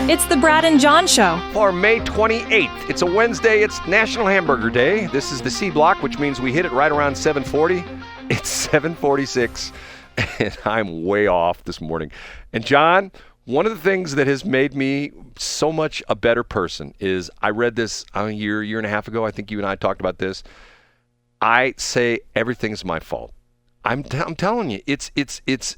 It's the Brad and John Show. For May 28th. It's a Wednesday. It's National Hamburger Day. This is the C block, which means we hit it right around 7:40. It's 7:46, and I'm way off this morning. And John, one of the things that has made me so much a better person is I read this a year and a half ago. I think you and I talked about this. I say everything's my fault. I'm telling you, it's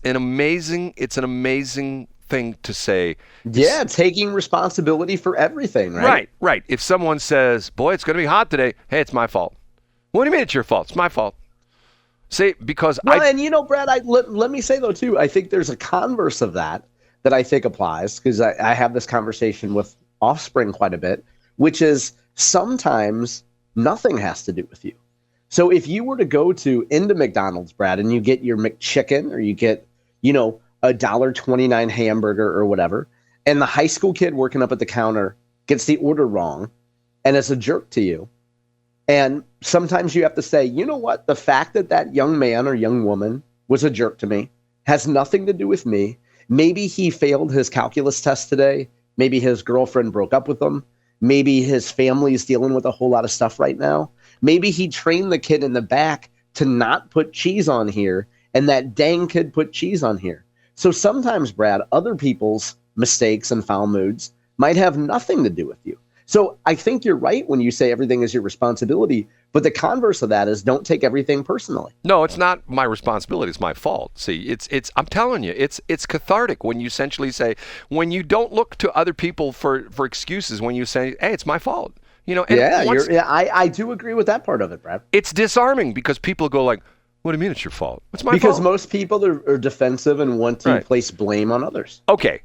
an amazing thing to say. Yeah, taking responsibility for everything, right? Right. If someone says, boy, it's going to be hot today, hey, it's my fault. What do you mean it's your fault? It's my fault. See, because and you know, Brad, let me say, though, too, I think there's a converse of that I think applies, because I have this conversation with offspring quite a bit, which is sometimes nothing has to do with you. So if you were to go into McDonald's, Brad, and you get your McChicken, or you get, a $1.29 hamburger or whatever, and the high school kid working up at the counter gets the order wrong and is a jerk to you. And sometimes you have to say, you know what? The fact that young man or young woman was a jerk to me has nothing to do with me. Maybe he failed his calculus test today. Maybe his girlfriend broke up with him. Maybe his family is dealing with a whole lot of stuff right now. Maybe he trained the kid in the back to not put cheese on here, and that dang kid put cheese on here. So sometimes, Brad, other people's mistakes and foul moods might have nothing to do with you. So I think you're right when you say everything is your responsibility, but the converse of that is don't take everything personally. No, it's not my responsibility. It's my fault. See, it's I'm telling you, it's cathartic when you essentially say, when you don't look to other people for excuses, when you say, hey, it's my fault. I do agree with that part of it, Brad. It's disarming because people go like, what do you mean it's your fault? It's my fault. Because most people are defensive and want to place blame on others. Okay.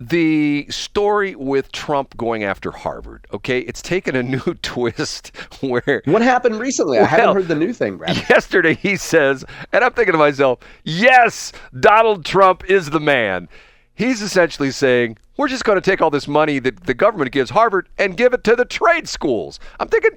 The story with Trump going after Harvard, okay, it's taken a new twist where... What happened recently? I haven't heard the new thing, Brad. Yesterday he says, and I'm thinking to myself, yes, Donald Trump is the man. He's essentially saying, we're just going to take all this money that the government gives Harvard and give it to the trade schools. I'm thinking,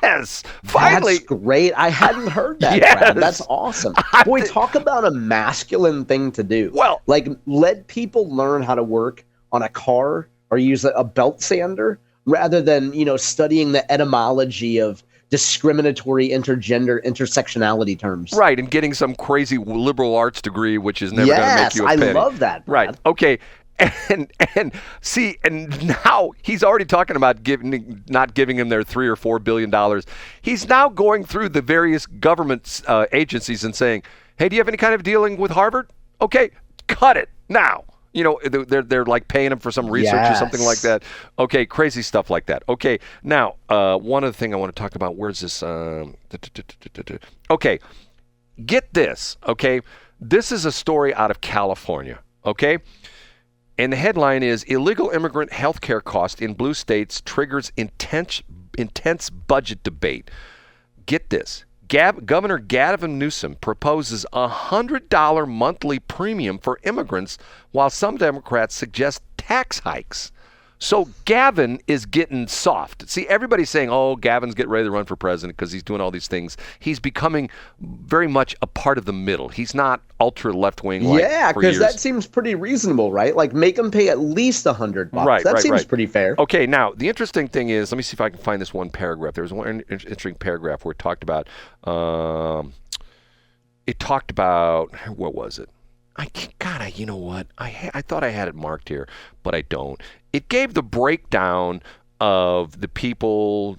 yes, finally. That's great. I hadn't heard that, yes. Brad. That's awesome. Boy, talk about a masculine thing to do. Well, like, let people learn how to work on a car or use a belt sander rather than, studying the etymology of discriminatory intergender intersectionality terms. Right, and getting some crazy liberal arts degree, which is never going to make you a penny. I love that, Brad. Right, okay. And now he's already talking about not giving him their $3 or $4 billion. He's now going through the various government agencies and saying, hey, do you have any kind of dealing with Harvard? Okay, cut it now. They're like paying him for some research or something like that. Okay, crazy stuff like that. Okay, now, one other thing I want to talk about. Where's this? Okay, get this, okay? This is a story out of California, okay? And the headline is, illegal immigrant health care cost in blue states triggers intense budget debate. Get this. Governor Gavin Newsome proposes a $100 monthly premium for immigrants, while some Democrats suggest tax hikes. So Gavin is getting soft. See, everybody's saying, oh, Gavin's getting ready to run for president because he's doing all these things. He's becoming very much a part of the middle. He's not ultra left-wing like for years. Yeah, because that seems pretty reasonable, right? Like, make him pay at least $100. That seems pretty fair. Okay, now, the interesting thing is, let me see if I can find this one paragraph. There was one interesting paragraph where it talked about, what was it? You know what? I thought I had it marked here, but I don't. It gave the breakdown of the people.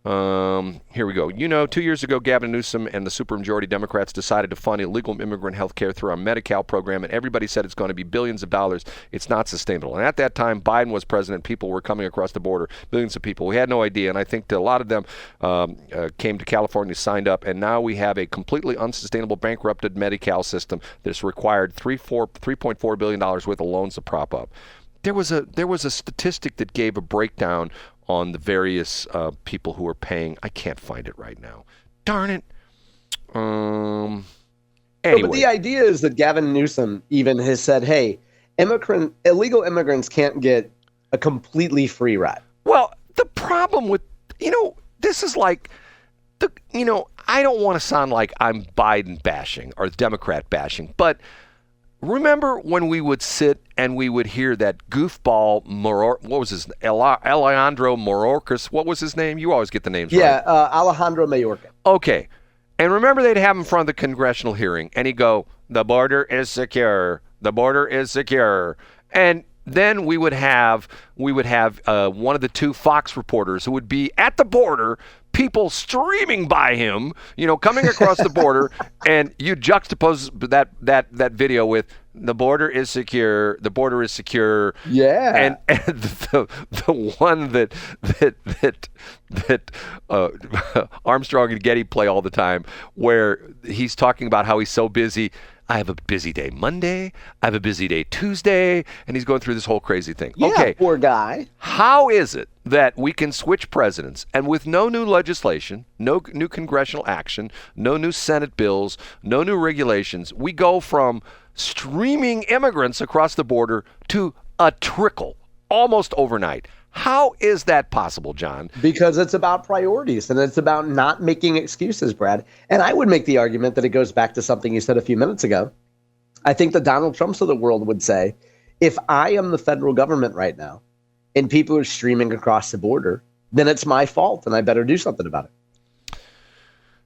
Here we go. 2 years ago, Gavin Newsome and the supermajority Democrats decided to fund illegal immigrant health care through our Medi-Cal program, and everybody said it's going to be billions of dollars. It's not sustainable. And at that time, Biden was president. People were coming across the border, billions of people. We had no idea, and I think that a lot of them came to California, signed up, and now we have a completely unsustainable, bankrupted Medi-Cal system that's required $3.4 billion worth of loans to prop up. There was a statistic that gave a breakdown on the various people who are paying. I can't find it right now. Darn it. Anyway. But the idea is that Gavin Newsome even has said, hey, illegal immigrants can't get a completely free ride. Well, the problem with, this is like, I don't want to sound like I'm Biden bashing or Democrat bashing, but remember when we would sit and we would hear that goofball, what was his Alejandro Mayorkas? What was his name? You always get the names right. Yeah, Alejandro Mayorkas. Okay. And remember they'd have him in front of the congressional hearing, and he'd go, the border is secure. The border is secure. And then we would have one of the two Fox reporters who would be at the border, people streaming by him, coming across the border, and you juxtapose that video with the border is secure. The border is secure. Yeah. And the one that Armstrong and Getty play all the time, where he's talking about how he's so busy. I have a busy day Monday. I have a busy day Tuesday. And he's going through this whole crazy thing. Yeah, okay. Poor guy. How is it that we can switch presidents and with no new legislation, no new congressional action, no new Senate bills, no new regulations, we go from streaming immigrants across the border to a trickle almost overnight? How is that possible, John? Because it's about priorities, and it's about not making excuses, Brad. And I would make the argument that it goes back to something you said a few minutes ago. I think the Donald Trumps of the world would say, if I am the federal government right now and people are streaming across the border, then it's my fault and I better do something about it.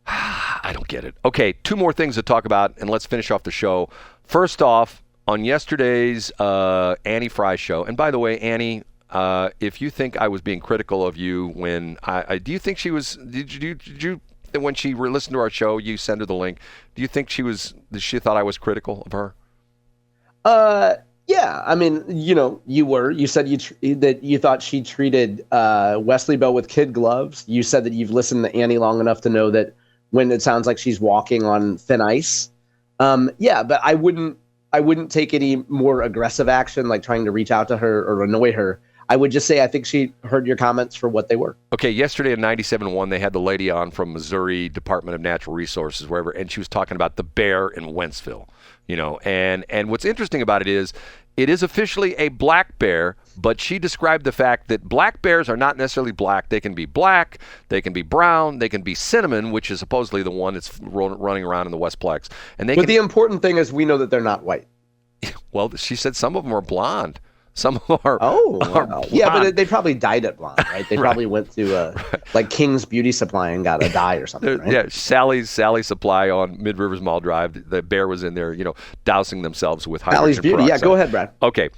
I don't get it. Okay, two more things to talk about, and let's finish off the show. First off, on yesterday's Annie Frey show, and by the way, Annie, if you think I was being critical of you when do you think she was? Did you when she listened to our show, you send her the link? Do you think she thought I was critical of her? Yeah. I mean, you said that you thought she treated Wesley Bell with kid gloves. You said that you've listened to Annie long enough to know that when it sounds like she's walking on thin ice. Yeah, but I wouldn't take any more aggressive action, like trying to reach out to her or annoy her. I would just say I think she heard your comments for what they were. Okay, yesterday at 97.1, they had the lady on from Missouri Department of Natural Resources, wherever, and she was talking about the bear in Wentzville. And what's interesting about it is officially a black bear, but she described the fact that black bears are not necessarily black. They can be black, they can be brown, they can be cinnamon, which is supposedly the one that's running around in the Westplex. But the important thing is we know that they're not white. Well, she said some of them are blonde. Some of them are. Yeah, but they probably dyed it blonde, right? They probably went to like King's Beauty Supply and got a dye or something, right? Yeah, Sally's Supply on Mid Rivers Mall Drive. The bear was in there, dousing themselves with hydrogen Sally's Beauty. peroxide. Yeah, go ahead, Brad. Okay,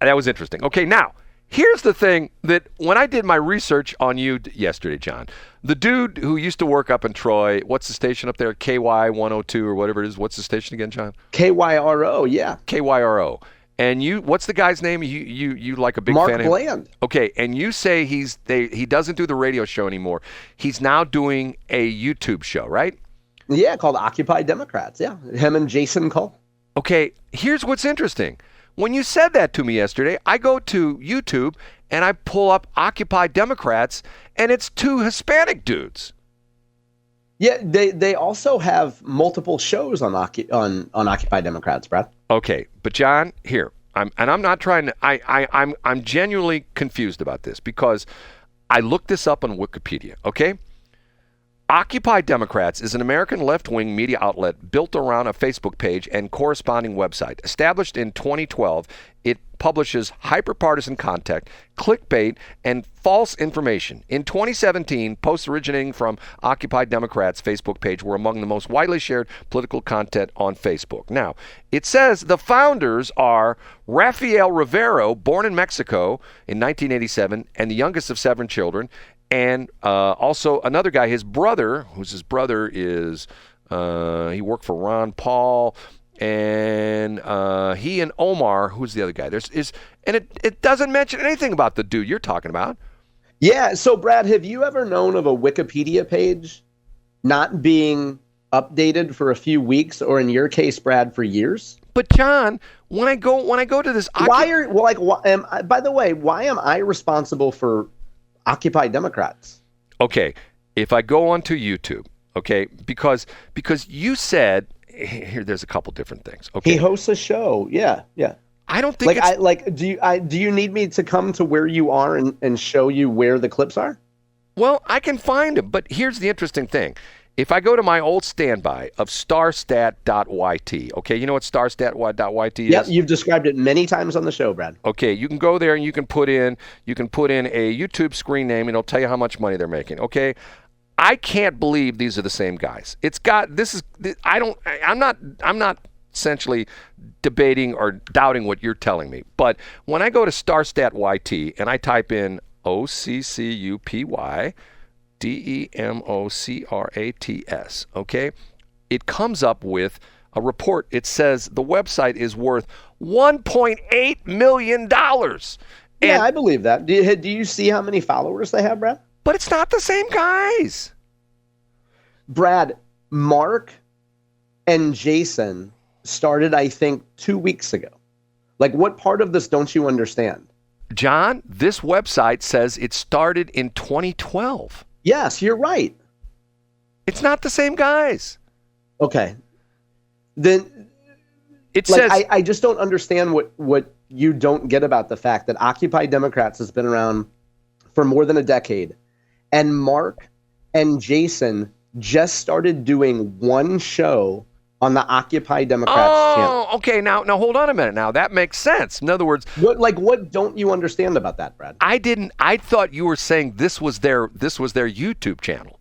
that was interesting. Okay, now here's the thing that when I did my research on you yesterday, John, the dude who used to work up in Troy, what's the station up there? KY 102 or whatever it is. What's the station again, John? KYRO. Yeah. KYRO. And what's the guy's name? You like a big Mark fan of him? Bland. Okay, and you say he doesn't do the radio show anymore. He's now doing a YouTube show, right? Yeah, called Occupy Democrats. Yeah, him and Jason Cole. Okay, here's what's interesting. When you said that to me yesterday, I go to YouTube and I pull up Occupy Democrats, and it's two Hispanic dudes. Yeah, they also have multiple shows on Occupy Democrats, Brad. Okay, but John, here, I'm not trying to. I'm genuinely confused about this because I looked this up on Wikipedia. Okay, Occupy Democrats is an American left-wing media outlet built around a Facebook page and corresponding website. Established in 2012, it publishes hyper-partisan content, clickbait, and false information. In 2017, posts originating from Occupy Democrats' Facebook page were among the most widely shared political content on Facebook. Now, it says the founders are Rafael Rivero, born in Mexico in 1987, and the youngest of 7 children, and also another guy, his brother, he worked for Ron Paul, and he and Omar, who's the other guy? It doesn't mention anything about the dude you're talking about. Yeah, so Brad, have you ever known of a Wikipedia page not being updated for a few weeks, or in your case, Brad, for years? But John, when I go to this, by the way, why am I responsible for Occupy Democrats? Okay, if I go onto YouTube, okay, because you said here, there's a couple different things. Okay, he hosts a show. Yeah. I don't think do you need me to come to where you are and show you where the clips are? Well, I can find them, but here's the interesting thing. If I go to my old standby of starstat.yt, okay, you know what starstat.yt is? Yep, you've described it many times on the show, Brad. Okay, you can go there and you can put in a YouTube screen name and it'll tell you how much money they're making. Okay, I can't believe these are the same guys. I'm not essentially debating or doubting what you're telling me, but when I go to starstat.yt and I type in OCCUPY DEMOCRATS, okay, it comes up with a report. It says the website is worth $1.8 million. Yeah, I believe that. Do you see how many followers they have, Brad? But it's not the same guys. Brad, Mark and Jason started, I think, 2 weeks ago. Like, what part of this don't you understand? John, this website says it started in 2012. Yes, you're right. It's not the same guys. Okay. Then it like, says I just don't understand what you don't get about the fact that Occupy Democrats has been around for more than a decade. And Mark and Jason just started doing one show on the Occupy Democrats channel. Oh, okay. Now hold on a minute. Now that makes sense. In other words, what don't you understand about that, Brad? I thought you were saying this was their YouTube channel.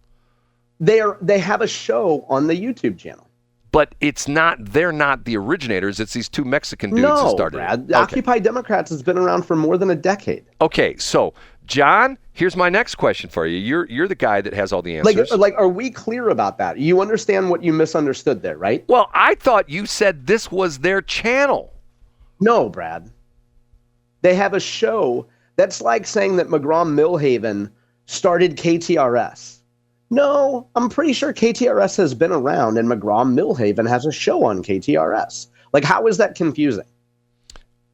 They have a show on the YouTube channel. But they're not the originators. It's these two Mexican dudes who started Brad. it. Okay. Occupy Democrats has been around for more than a decade. Okay, so John, here's my next question for you. You're the guy that has all the answers. Like, are we clear about that? You understand what you misunderstood there, right? Well, I thought you said this was their channel. No, Brad. They have a show that's like saying that McGraw-Millhaven started KTRS. No, I'm pretty sure KTRS has been around and McGraw-Millhaven has a show on KTRS. Like, how is that confusing?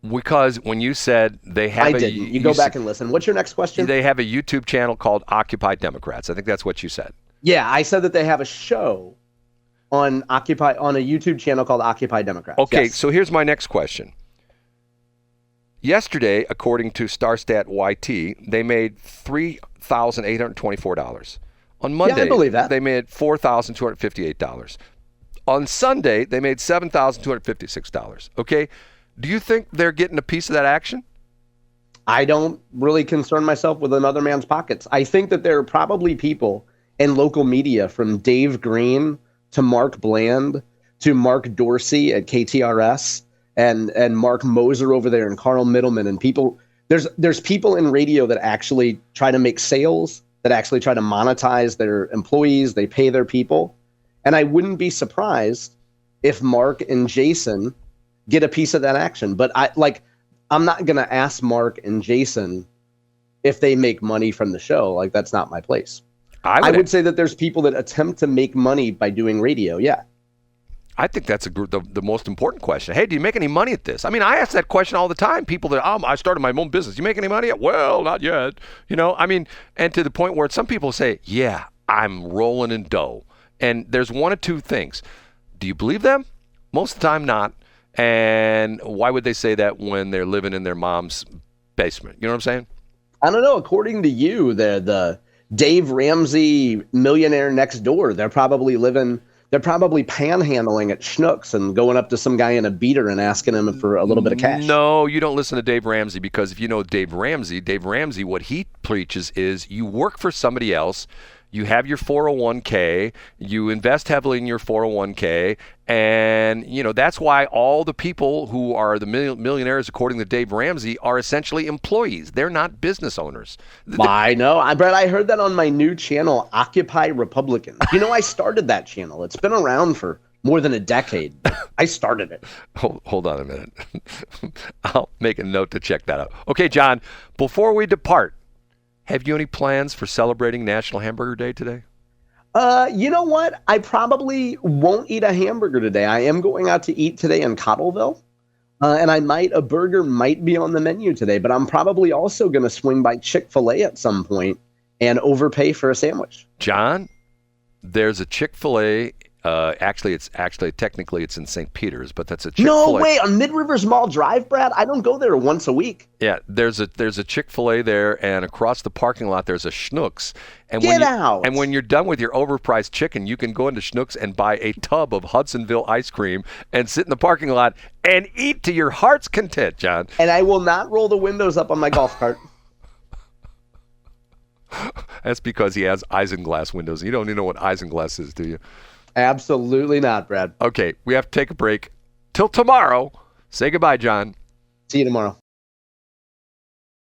Because when you said they have I didn't. You go back and listen. What's your next question? They have a YouTube channel called Occupy Democrats. I think that's what you said. Yeah, I said that they have a show on a YouTube channel called Occupy Democrats. Okay, yes. So here's my next question. Yesterday, according to Starstat YT, they made $3,824. On Monday, I believe that. They made $4,258. On Sunday, they made $7,256. Okay, do you think they're getting a piece of that action? I don't really concern myself with another man's pockets. I think that there are probably people in local media, from Dave Green to Mark Bland to Mark Dorsey at KTRS and Mark Moser over there and Carl Middleman and people. There's people in radio that actually try to make sales, that actually try to monetize their employees. They pay their people. And I wouldn't be surprised if Mark and Jason get a piece of that action. But I'm not going to ask Mark and Jason if they make money from the show. Like, that's not my place. I would say that there's people that attempt to make money by doing radio. Yeah. I think that's the most important question. Hey, do you make any money at this? I mean, I ask that question all the time. People that, I started my own business. You make any money yet? Well, not yet. I mean, and to the point where some people say, yeah, I'm rolling in dough. And there's one of two things. Do you believe them? Most of the time, not. And why would they say that when they're living in their mom's basement? You know what I'm saying? I don't know. According to you, they're the Dave Ramsey millionaire next door. They're probably panhandling at Schnucks and going up to some guy in a beater and asking him for a little bit of cash. No, you don't listen to Dave Ramsey, because if you know Dave Ramsey, what he preaches is you work for somebody else. You have your 401k, you invest heavily in your 401k, and that's why all the people who are the millionaires, according to Dave Ramsey, are essentially employees. They're not business owners. I know. Brett, I heard that on my new channel, Occupy Republicans. I started that channel. It's been around for more than a decade. I started it. Hold on a minute. I'll make a note to check that out. Okay, John, before we depart, have you any plans for celebrating National Hamburger Day today? You know what? I probably won't eat a hamburger today. I am going out to eat today in Cottleville. And a burger might be on the menu today, but I'm probably also going to swing by Chick-fil-A at some point and overpay for a sandwich. John, there's a Chick-fil-A Actually, technically it's in St. Peter's, but that's a Chick-fil-A. No way, on Mid-Rivers Mall Drive, Brad? I don't go there once a week. Yeah, there's a Chick-fil-A there, and across the parking lot there's a Schnucks. And Get out! And when you're done with your overpriced chicken, you can go into Schnucks and buy a tub of Hudsonville ice cream and sit in the parking lot and eat to your heart's content, John. And I will not roll the windows up on my golf cart. That's because he has isinglass windows. You don't even know what isinglass is, do you? Absolutely not, Brad. Okay, we have to take a break. Till tomorrow. Say goodbye, John. See you tomorrow.